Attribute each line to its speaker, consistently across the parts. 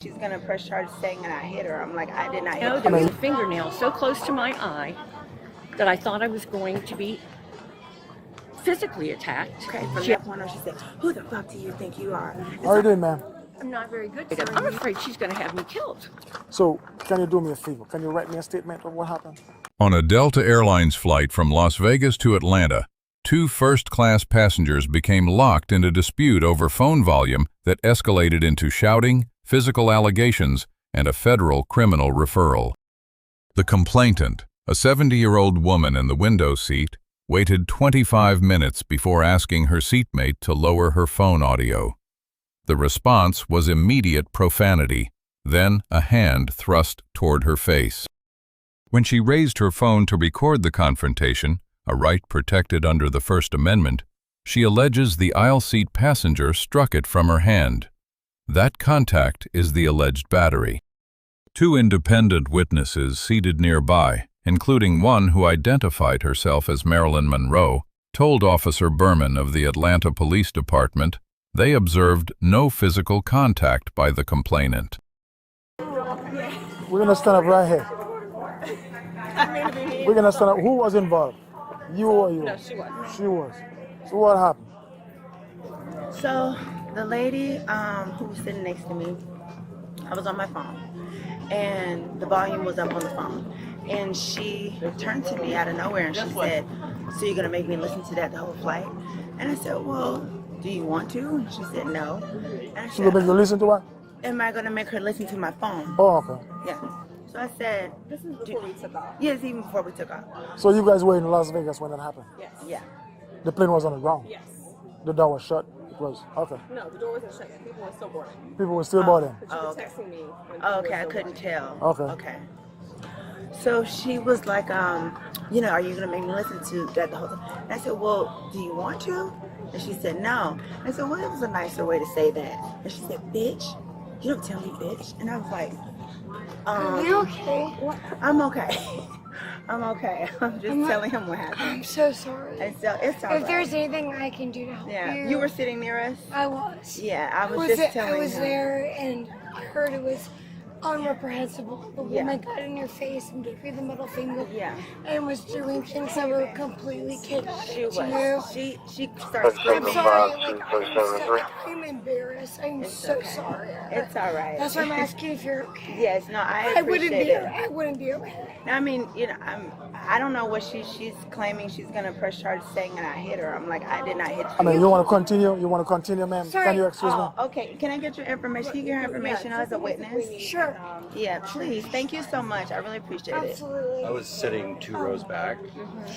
Speaker 1: She's gonna press charges saying that I hit her. I'm like, I did not hit
Speaker 2: No,
Speaker 1: her.
Speaker 2: there was a fingernail so close to my eye that I thought I was going to be physically attacked.
Speaker 1: Okay, from that point on, she said, "Who the fuck do you think you are?"
Speaker 3: How are you doing, ma'am?
Speaker 2: I'm not very good. I'm afraid she's going to have me killed.
Speaker 3: So, can you do me a favor? Can you write me a statement of what happened?
Speaker 4: On a Delta Airlines flight from Las Vegas to Atlanta, two first-class passengers became locked in a dispute over phone volume that escalated into shouting, physical allegations, and a federal criminal referral. The complainant, a 70-year-old woman in the window seat, waited 25 minutes before asking her seatmate to lower her phone audio. The response was immediate profanity, then a hand thrust toward her face. When she raised her phone to record the confrontation, a right protected under the First Amendment, she alleges the aisle seat passenger struck it from her hand. That contact is the alleged battery. Two independent witnesses seated nearby, including one who identified herself as Marilyn Monroe, told Officer Burman of the Atlanta Police Department they observed no physical contact by the complainant.
Speaker 3: We're going to stand up right here. We're going to stand up. Who was involved? You or you?
Speaker 2: No, she was.
Speaker 3: She was. So what happened?
Speaker 1: So the lady who was sitting next to me, I was on my phone, and the volume was up on the phone. And she turned to me out of nowhere and she said, "So you're gonna make me listen to that the whole flight?" And I said, "Well, do you want to?" And she said, "No." And I
Speaker 3: She
Speaker 1: said,
Speaker 3: will make you listen to what?
Speaker 1: "Am I gonna make her listen to my phone?"
Speaker 3: Oh, okay.
Speaker 1: Yeah. So I said,
Speaker 5: This is before we took off.
Speaker 1: yes, even before we took off.
Speaker 3: So you guys were in Las Vegas when that happened?
Speaker 5: Yes.
Speaker 1: Yeah.
Speaker 3: The plane was on the ground?
Speaker 5: Yes.
Speaker 3: The door was shut? It was? Okay.
Speaker 5: No, the door wasn't shut yet. People were still boarding.
Speaker 3: People were still boarding?
Speaker 5: But you were texting me. When
Speaker 1: Oh,
Speaker 5: people
Speaker 1: okay, I
Speaker 5: were still
Speaker 1: couldn't tell.
Speaker 3: Okay.
Speaker 1: Okay. So she was like, you know, "Are you gonna make me listen to that the whole time?" And I said, "Well, do you want to?" And she said, "No." I said, "Well, it was a nicer way to say that." And she said, "Bitch, you don't tell me bitch." And I was like,
Speaker 6: Are you okay?
Speaker 1: What? I'm okay. I'm okay. I'm just telling him what happened.
Speaker 6: I'm so sorry.
Speaker 1: And so it's all
Speaker 6: If
Speaker 1: right.
Speaker 6: there's anything I can do to help
Speaker 1: Yeah,
Speaker 6: you.
Speaker 1: you were sitting near us.
Speaker 6: I was.
Speaker 1: Yeah, I was just telling
Speaker 6: I was
Speaker 1: him.
Speaker 6: there and I heard it was unreprehensible. The
Speaker 1: Yeah.
Speaker 6: woman got in your face and gave you the middle finger.
Speaker 1: Yeah.
Speaker 6: And was doing things that were completely kidding
Speaker 1: She
Speaker 6: to
Speaker 1: was.
Speaker 6: you.
Speaker 1: She started
Speaker 6: I'm
Speaker 1: screaming.
Speaker 6: sorry. I'm embarrassed. I'm so
Speaker 1: okay.
Speaker 6: sorry.
Speaker 1: It's all right.
Speaker 6: That's why I'm asking if you're okay.
Speaker 1: Yes, no, I
Speaker 6: I wouldn't
Speaker 1: appreciate
Speaker 6: be.
Speaker 1: it.
Speaker 6: I wouldn't be okay.
Speaker 1: I mean, you know, I don't know what she's claiming. She's gonna press charges saying that I hit her. I'm like, I did not hit you.
Speaker 3: I mean, you want to continue? You want to continue, ma'am?
Speaker 6: Sorry.
Speaker 3: Can you excuse me?
Speaker 1: Oh, okay. Can I get your information? Can you get her information as a witness?
Speaker 6: Sure.
Speaker 1: Yeah, please. Thank you so much. I really appreciate it.
Speaker 6: Absolutely.
Speaker 7: I was sitting 2 rows back.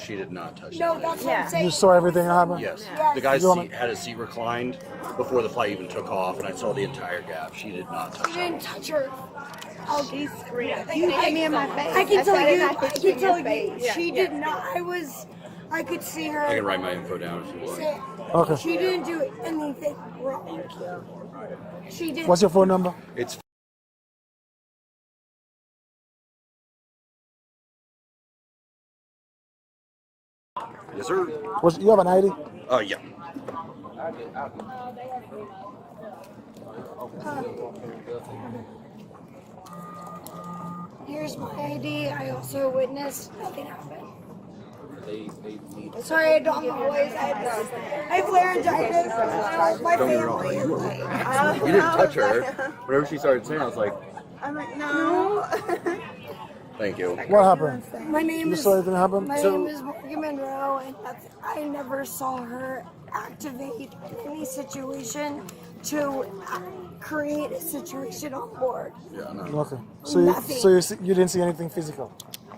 Speaker 7: She did not touch
Speaker 6: No,
Speaker 7: me.
Speaker 6: that's what
Speaker 1: Yeah.
Speaker 6: I'm saying.
Speaker 3: You saw everything that happened?
Speaker 7: Yes.
Speaker 6: Yes.
Speaker 7: The guy's
Speaker 3: You wanna-
Speaker 7: seat had his seat reclined before the flight even took off, and I saw the entire gap. She did not touch
Speaker 6: You
Speaker 7: me.
Speaker 6: didn't touch her.
Speaker 1: She screamed. You hit me in my face.
Speaker 6: I can tell
Speaker 1: said,
Speaker 6: you.
Speaker 1: "I
Speaker 6: I
Speaker 1: hit
Speaker 6: can
Speaker 1: in
Speaker 6: tell
Speaker 1: your
Speaker 6: you.
Speaker 1: face."
Speaker 6: She did not. I could see her.
Speaker 7: I can write my info down if you want.
Speaker 6: say,
Speaker 3: Okay.
Speaker 6: She didn't do anything wrong. She did.
Speaker 3: What's your phone number?
Speaker 7: It's Yes, sir.
Speaker 3: You have an ID?
Speaker 7: Yeah.
Speaker 6: Here's my ID. I also witnessed nothing happened. Sorry, I don't have a voice. I have laryngitis. My
Speaker 7: Don't get me wrong.
Speaker 6: family.
Speaker 7: You didn't touch her. Whenever she started saying, I was like,
Speaker 1: I'm like, no.
Speaker 7: thank you.
Speaker 3: What happened?
Speaker 6: My name
Speaker 3: You
Speaker 6: is.
Speaker 3: saw anything happen?
Speaker 6: My name is Morgan Monroe, and I never saw her activate any situation to create a situation on board.
Speaker 7: Yeah, no.
Speaker 3: Okay. So
Speaker 6: Nothing.
Speaker 3: you didn't see anything physical?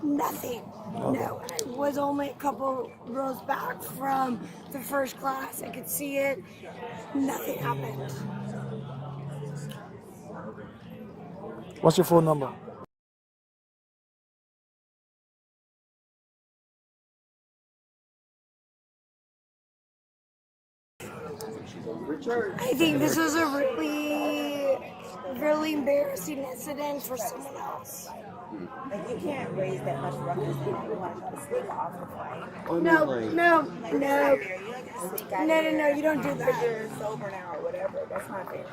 Speaker 6: Nothing. No. I was only a couple rows back from the first class. I could see it. Nothing happened.
Speaker 3: What's your phone number?
Speaker 6: I think this was a really really embarrassing incident for someone else.
Speaker 1: Like, you can't raise that much ruckus and you want to sneak off the plane.
Speaker 6: No. No, you don't do
Speaker 1: Because
Speaker 6: that.
Speaker 1: you're sober now or whatever. That's not fair.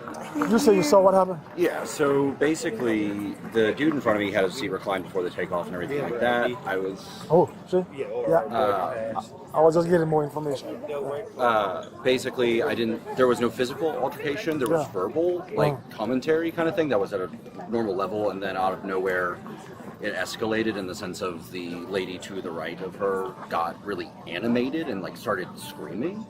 Speaker 3: You say you saw what happened?
Speaker 7: Yeah, so basically, the dude in front of me had his seat reclined before the takeoff and everything like that. I was
Speaker 3: Oh, see? Yeah. I was just getting more information.
Speaker 7: basically, there was no physical altercation, there was
Speaker 3: Yeah.
Speaker 7: verbal, like commentary kind of thing that was at a normal level, and then out of nowhere, it escalated in the sense of the lady to the right of her got really animated and like started screaming.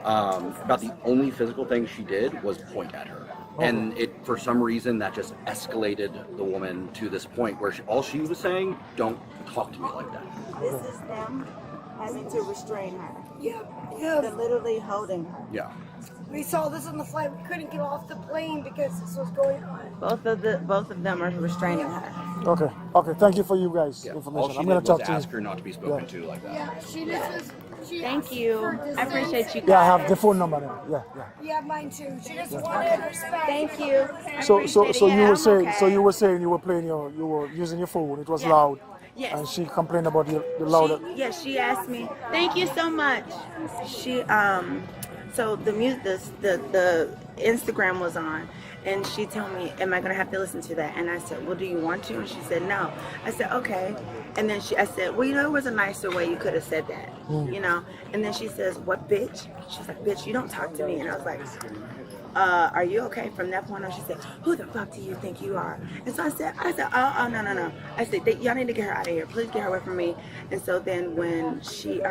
Speaker 7: About the only physical thing she did was point at her. And it, for some reason, that just escalated the woman to this point where all she was saying, "Don't talk to me like that."
Speaker 1: This is them having to restrain her.
Speaker 6: Yep.
Speaker 1: They're literally holding her.
Speaker 7: Yeah.
Speaker 6: We saw this on the flight. We couldn't get off the plane because this was going on.
Speaker 1: Both of them are restraining her.
Speaker 3: Okay. Thank you for you guys'
Speaker 7: Yeah. All
Speaker 3: information.
Speaker 7: she
Speaker 3: I'm
Speaker 7: did
Speaker 3: gonna
Speaker 7: was
Speaker 3: talk to
Speaker 7: ask
Speaker 3: you.
Speaker 7: her not to be spoken to like that.
Speaker 6: Yeah, she just was.
Speaker 1: Thank you. I appreciate you guys.
Speaker 3: Yeah, I have the phone number now. Yeah.
Speaker 6: Yeah, mine too. She just wanted respect.
Speaker 1: Thank you.
Speaker 3: So you were saying
Speaker 1: okay.
Speaker 3: you were using your phone. It was loud.
Speaker 1: Yes.
Speaker 3: And she complained about the louder.
Speaker 1: She asked me. Thank you so much. She so the Instagram was on, and she told me, "Am I gonna have to listen to that?" And I said, "Well, do you want to?" And she said, "No." I said, "Okay." And then I said, "Well, there was a nicer way you could have said that, you know." And then she says, "What, bitch?" She's like, "Bitch, you don't talk to me." And I was like, "Are you okay?" From that point on, she said, "Who the fuck do you think you are?" And so I said, "Oh, no." I said, "Y'all need to get her out of here. Please get her away from me." And so then when she,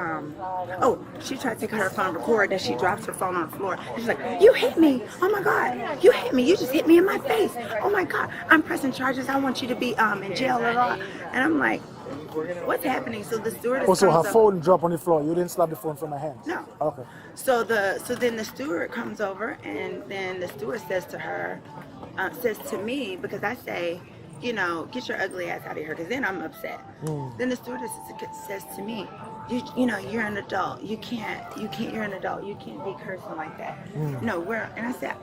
Speaker 1: she tried to take her phone, record, then she drops her phone on the floor. She's like, "You hit me! Oh my God! You hit me! You just hit me in my face! Oh my God! I'm pressing charges. I want you to be in jail." And I'm like, "What's happening?" So the stewardess
Speaker 3: Also, her
Speaker 1: comes up.
Speaker 3: phone dropped on the floor. You didn't slap the phone from her hands.
Speaker 1: No.
Speaker 3: Okay.
Speaker 1: So then the steward comes over, and then the steward says to her, says to me, because I say, "You know, get your ugly ass out of here," because then I'm upset. Then the stewardess says to me, you know, "You're an adult. You can't. You're an adult. You can't be cursing like that." No, and I said,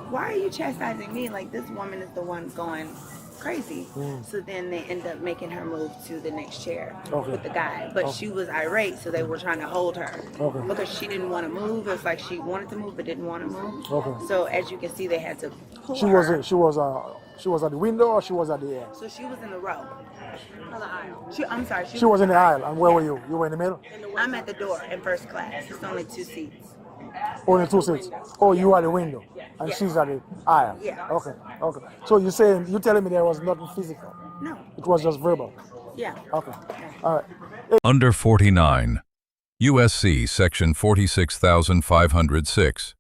Speaker 1: "Why are you chastising me? Like, this woman is the one going crazy." So then they end up making her move to the next chair with the guy, but she was irate, so they were trying to hold her because she didn't want to move. It's like she wanted to move but didn't want to move. So as you can see, they had to pull her.
Speaker 3: She was at the window, or she was at the end?
Speaker 1: So she was in the row. I'm sorry.
Speaker 3: She was in the aisle. And where were you? You were in the middle?
Speaker 1: I'm at the door in first class. It's only 2 seats.
Speaker 3: Only 2 seats. Oh, you are at the window, and she's at the aisle.
Speaker 1: Yeah.
Speaker 3: Okay. So you telling me there was nothing physical?
Speaker 1: No.
Speaker 3: It was just verbal.
Speaker 1: Yeah.
Speaker 3: Okay. All right.
Speaker 4: Under 49. U.S.C. Section 46506.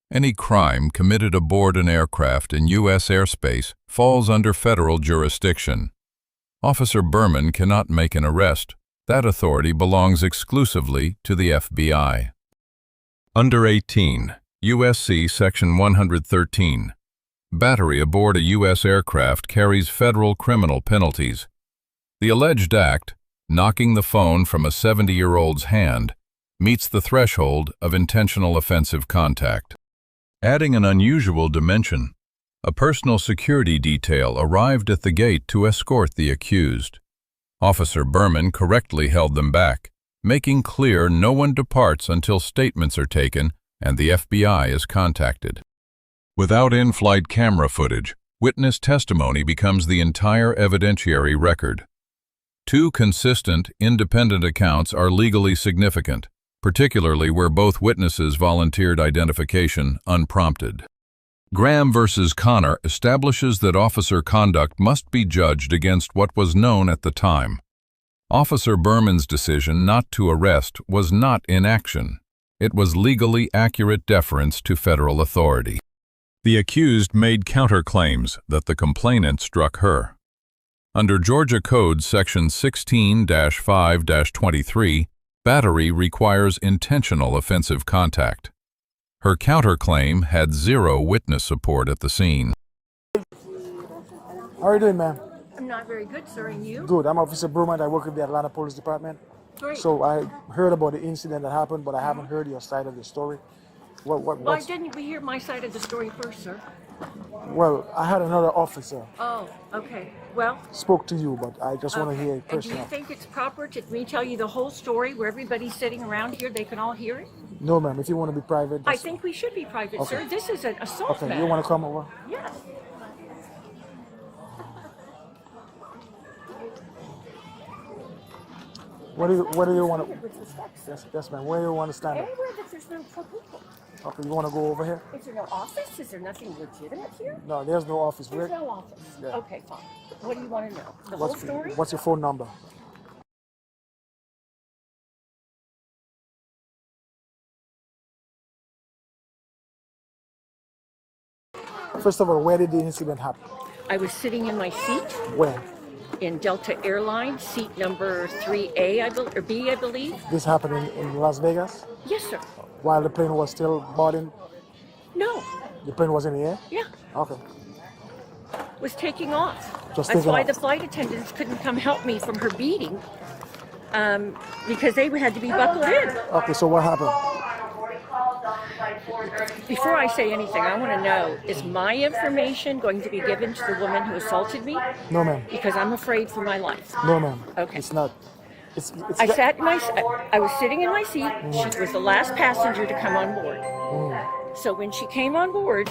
Speaker 4: Any crime committed aboard an aircraft in U.S. airspace falls under federal jurisdiction. Officer Burman cannot make an arrest. That authority belongs exclusively to the FBI. Under 18. U.S.C. Section 113. Battery aboard a U.S. aircraft carries federal criminal penalties. The alleged act, knocking the phone from a 70-year-old's hand, meets the threshold of intentional offensive contact. Adding an unusual dimension, a personal security detail arrived at the gate to escort the accused. Officer Burman correctly held them back, making clear no one departs until statements are taken and the FBI is contacted. Without in-flight camera footage, witness testimony becomes the entire evidentiary record. 2 consistent, independent accounts are legally significant, particularly where both witnesses volunteered identification unprompted. Graham v. Connor establishes that officer conduct must be judged against what was known at the time. Officer Burman's decision not to arrest was not inaction. It was legally accurate deference to federal authority. The accused made counterclaims that the complainant struck her. Under Georgia Code Section 16-5-23, battery requires intentional offensive contact. Her counterclaim had 0 witness support at the scene.
Speaker 3: How are you doing, ma'am?
Speaker 2: I'm not very good, sir, and you?
Speaker 3: Good. I'm Officer Burman. I work with the Atlanta Police Department.
Speaker 2: Great.
Speaker 3: So I heard about the incident that happened, but I haven't heard your side of the story.
Speaker 2: Why didn't we hear my side of the story first, sir?
Speaker 3: Well, I had another officer
Speaker 2: Oh, okay. Well,
Speaker 3: spoke to you, but I just want to
Speaker 2: okay.
Speaker 3: hear it
Speaker 2: And do you
Speaker 3: personally.
Speaker 2: think it's proper to me tell you the whole story where everybody's sitting around here, they can all hear it?
Speaker 3: No, ma'am. If you want to be private,
Speaker 2: I
Speaker 3: that's
Speaker 2: think we should be private,
Speaker 3: Okay.
Speaker 2: sir. This is an assault
Speaker 3: okay.
Speaker 2: matter.
Speaker 3: You want to come over?
Speaker 2: Yes.
Speaker 3: What do you want to? Yes, ma'am. Where do you want to stand? Up?
Speaker 2: Anywhere that there's no people.
Speaker 3: Okay, you want to go over here?
Speaker 2: Is there no office? Is there nothing legitimate here?
Speaker 3: No, there's no office.
Speaker 2: There's no office.
Speaker 3: Yeah.
Speaker 2: Okay, fine. What do you want to know? The whole story?
Speaker 3: What's your phone number? First of all, where did the incident happen?
Speaker 2: I was sitting in my seat
Speaker 3: Where?
Speaker 2: in Delta Airlines, seat number 3A, or B, I believe.
Speaker 3: This happened in Las Vegas
Speaker 2: Yes, sir.
Speaker 3: while the plane was still boarding.
Speaker 2: No.
Speaker 3: The plane was in the air.
Speaker 2: Yeah.
Speaker 3: Okay.
Speaker 2: Was taking off.
Speaker 3: Just
Speaker 2: That's
Speaker 3: taking
Speaker 2: why
Speaker 3: off.
Speaker 2: the flight attendants couldn't come help me from her beating, because they had to be buckled in.
Speaker 3: Okay. So what happened?
Speaker 2: Before I say anything, I want to know, is my information going to be given to the woman who assaulted me?
Speaker 3: No, ma'am.
Speaker 2: Because I'm afraid for my life.
Speaker 3: No, ma'am.
Speaker 2: Okay.
Speaker 3: It's not. It's
Speaker 2: I was sitting in my seat. She was the last passenger to come on board. So when she came on board,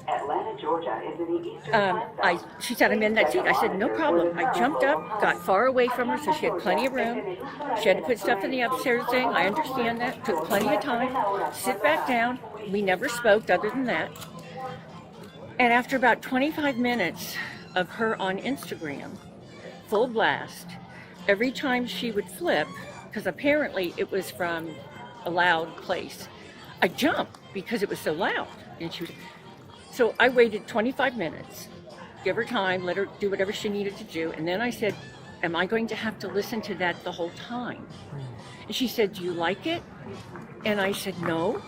Speaker 8: Atlanta, Georgia is in the eastern
Speaker 2: she said, I'm in that seat. I said, no problem. I jumped up, got far away from her so she had plenty of room. She had to put stuff in the upstairs thing. I understand that. Took plenty of time. Sit back down. We never spoke other than that. And after about 25 minutes of her on Instagram, full blast, every time she would flip, because apparently it was from a loud place, I jumped because it was so loud. And so I waited 25 minutes, give her time, let her do whatever she needed to do. And then I said, am I going to have to listen to that the whole time? And she said, do you like it? And I said, no.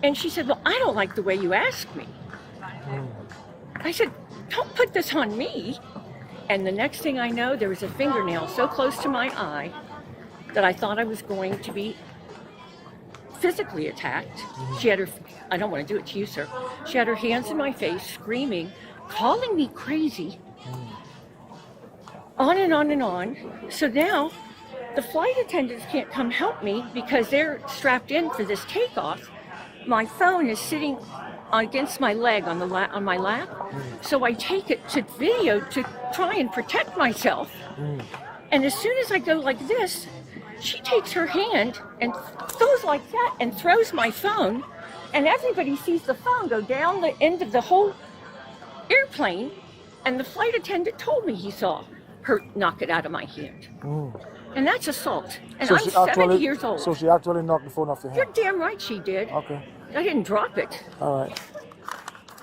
Speaker 2: And she said, well, I don't like the way you asked me. I said, don't put this on me. And the next thing I know, there was a fingernail so close to my eye that I thought I was going to be physically attacked. She had her, I don't want to do it to you, sir. She had her hands in my face, screaming, calling me crazy. On and on and on. So now the flight attendants can't come help me because they're strapped in for this takeoff. My phone is sitting against my leg on my lap. So I take it to video to try and protect myself. And as soon as I go like this, she takes her hand and goes like that and throws my phone, and everybody sees the phone go down the end of the whole airplane, and the flight attendant told me he saw her knock it out of my hand. And that's assault. And
Speaker 3: So
Speaker 2: I'm
Speaker 3: she
Speaker 2: 70 years old.
Speaker 3: So she actually knocked the phone off your
Speaker 2: You're
Speaker 3: hand.
Speaker 2: damn right she did.
Speaker 3: Okay.
Speaker 2: I didn't drop it.
Speaker 3: All right.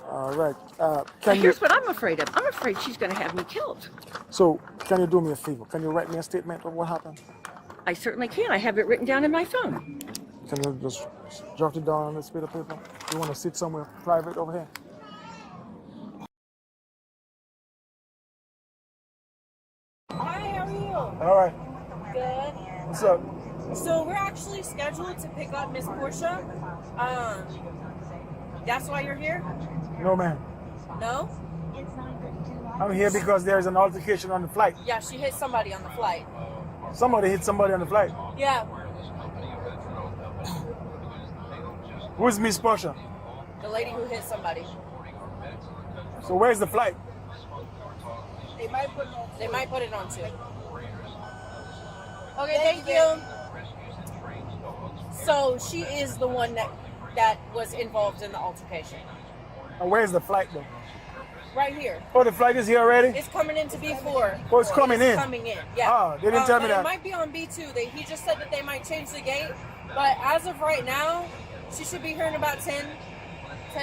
Speaker 3: All right.
Speaker 2: But
Speaker 3: Can you?
Speaker 2: here's what I'm afraid of. I'm afraid she's going to have me killed.
Speaker 3: So can you do me a favor? Can you write me a statement of what happened?
Speaker 2: I certainly can. I have it written down in my phone.
Speaker 3: Can you just jot it down on this bit of paper? You want to sit somewhere private over here?
Speaker 5: Hi, how are you?
Speaker 3: All right.
Speaker 5: Good.
Speaker 3: What's up?
Speaker 5: So we're actually scheduled to pick up Miss Portia. That's why you're here?
Speaker 3: No, ma'am.
Speaker 5: No?
Speaker 3: I'm here because there's an altercation on the flight.
Speaker 5: Yeah, she hit somebody on the flight.
Speaker 3: Somebody hit somebody on the flight.
Speaker 5: Yeah,
Speaker 3: Who's Miss Portia?
Speaker 5: the lady who hit somebody.
Speaker 3: So where's the flight?
Speaker 5: They might put it on too. Okay, thank you. So she is the one that was involved in the altercation.
Speaker 3: And where's the flight though?
Speaker 5: Right here.
Speaker 3: Oh, the flight is here already?
Speaker 5: It's coming into B4.
Speaker 3: Oh, it's coming in?
Speaker 5: Coming in, yeah.
Speaker 3: Oh, they didn't tell me
Speaker 5: but
Speaker 3: that.
Speaker 5: It might be on B2. He just said that they might change the gate. But as of right now, she should be here in about 10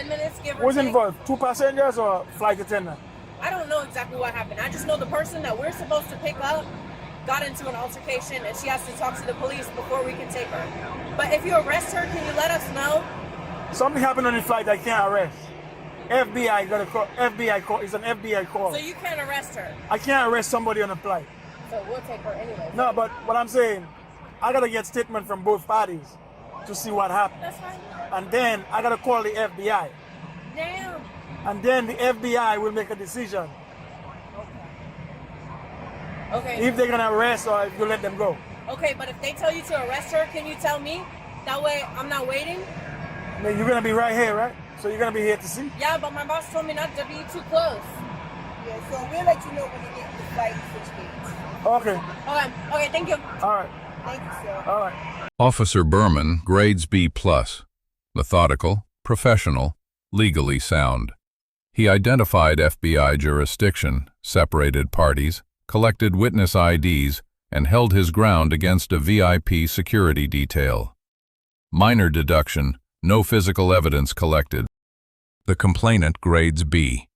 Speaker 5: minutes, give or
Speaker 3: Who's
Speaker 5: take.
Speaker 3: involved? 2 passengers or flight attendant?
Speaker 5: I don't know exactly what happened. I just know the person that we're supposed to pick up got into an altercation, and she has to talk to the police before we can take her. But if you arrest her, can you let us know?
Speaker 3: Something happened on the flight I can't arrest. FBI got a call. FBI call. It's an FBI call.
Speaker 5: So you can't arrest her.
Speaker 3: I can't arrest somebody on a flight.
Speaker 5: So we'll take her anyway.
Speaker 3: No, but what I'm saying, I gotta get statement from both parties to see what happened.
Speaker 5: That's fine.
Speaker 3: And then I gotta call the FBI.
Speaker 5: Damn.
Speaker 3: and then the FBI will make a decision
Speaker 5: Okay.
Speaker 3: if they're gonna arrest or if you let them go.
Speaker 5: Okay, but if they tell you to arrest her, can you tell me? That way I'm not waiting.
Speaker 3: I mean, you're gonna be right here, right? So you're gonna be here to see.
Speaker 5: Yeah, but my boss told me not to be too close.
Speaker 9: Yeah, so we'll let you know when you get the flight switch dates.
Speaker 3: Okay.
Speaker 5: Okay, thank you.
Speaker 3: All right.
Speaker 9: Thank you, sir.
Speaker 3: All right.
Speaker 4: Officer Burman, grades B+, methodical, professional, legally sound. He identified FBI jurisdiction, separated parties, collected witness IDs, and held his ground against a VIP security detail. Minor deduction, no physical evidence collected. The complainant, grades B.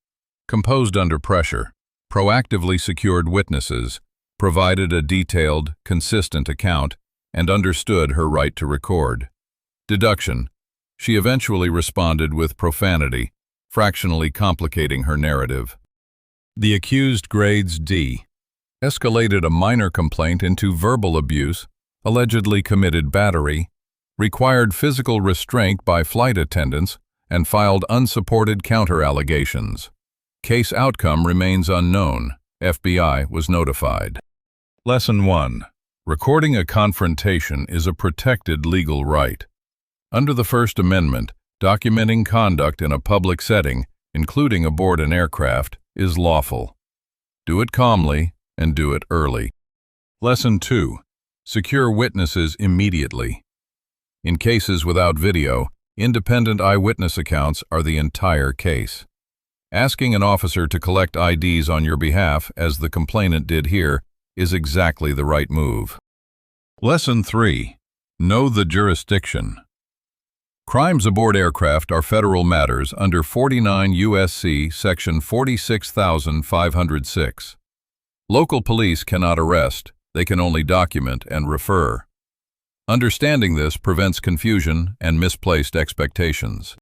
Speaker 4: Composed under pressure, proactively secured witnesses, provided a detailed, consistent account, and understood her right to record. Deduction. She eventually responded with profanity, fractionally complicating her narrative. The accused, grades D. Escalated a minor complaint into verbal abuse, allegedly committed battery, required physical restraint by flight attendants, and filed unsupported counter-allegations. Case outcome remains unknown. FBI was notified. Lesson 1. Recording a confrontation is a protected legal right. Under the First Amendment, documenting conduct in a public setting, including aboard an aircraft, is lawful. Do it calmly and do it early. Lesson 2. Secure witnesses immediately. In cases without video, independent eyewitness accounts are the entire case. Asking an officer to collect IDs on your behalf, as the complainant did here, is exactly the right move. Lesson 3. Know the jurisdiction. Crimes aboard aircraft are federal matters under 49 U.S.C. Section 46,506. Local police cannot arrest, they can only document and refer. Understanding this prevents confusion and misplaced expectations.